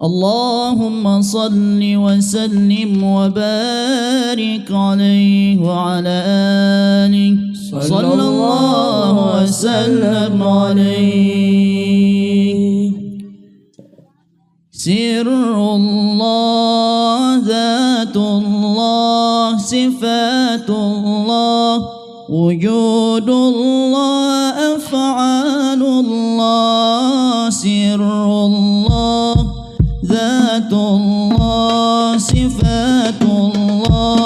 اللهم صل وسلم وبارك عليه وعلى آله صلى الله وسلم عليه. سر الله ذات الله صفات الله وجود الله أفعال الله. سر الله ذات الله صفات الله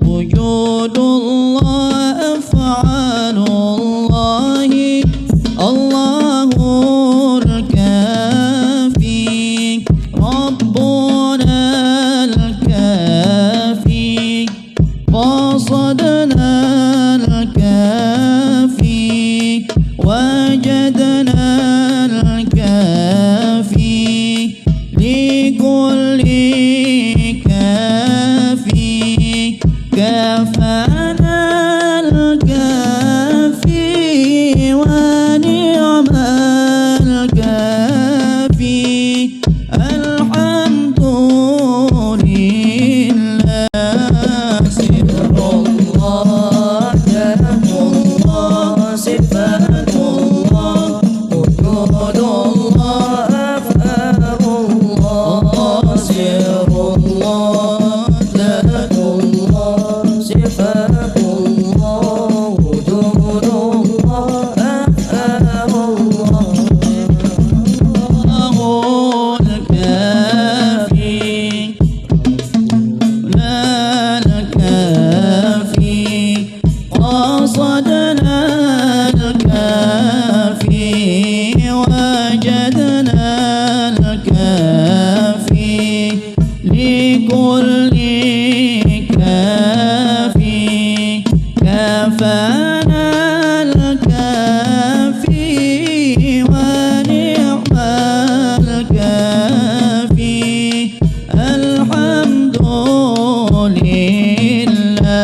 وجود الله أفعال الله. الله الكافي ربنا الكافي قصدنا الكافي وجدنا الكافي لكل كافي كفانا الكافي ونعم الكافي. الحمد لله. سر الله ذات الله صفات الله وجود الله أفعال الله. سر الله ذات الله صفات الله وجود الله أفعال الله. الله الكافي لا الكافي قصدنا الكافي وجدنا الكافي لكل كافي كفانا الكافي ونعم الكافي. الحمد لله.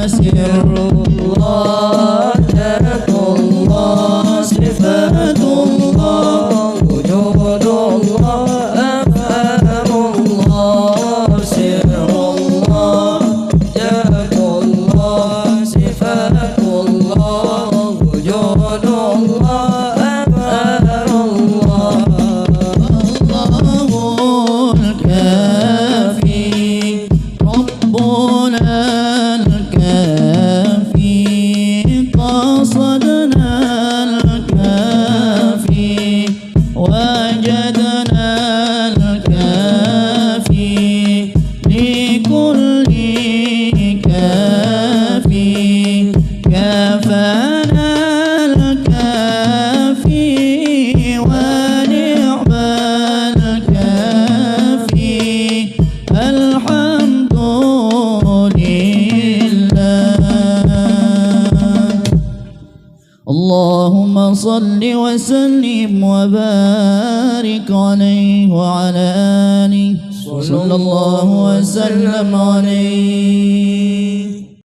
سر الله ذات الله صفات الله وجود الله أفعال الله. سر الله ذات الله صفات الله وجود الله أفعال الله. الله الكافي ربنا الكافي قصدنا الكافي وجدنا الكافي لكل كافي كفانا الكافي ونعم الكافي. الحمد لله. اللهم صل وسلم وبارك عليه وعلى آله صلى الله وسلم عليه.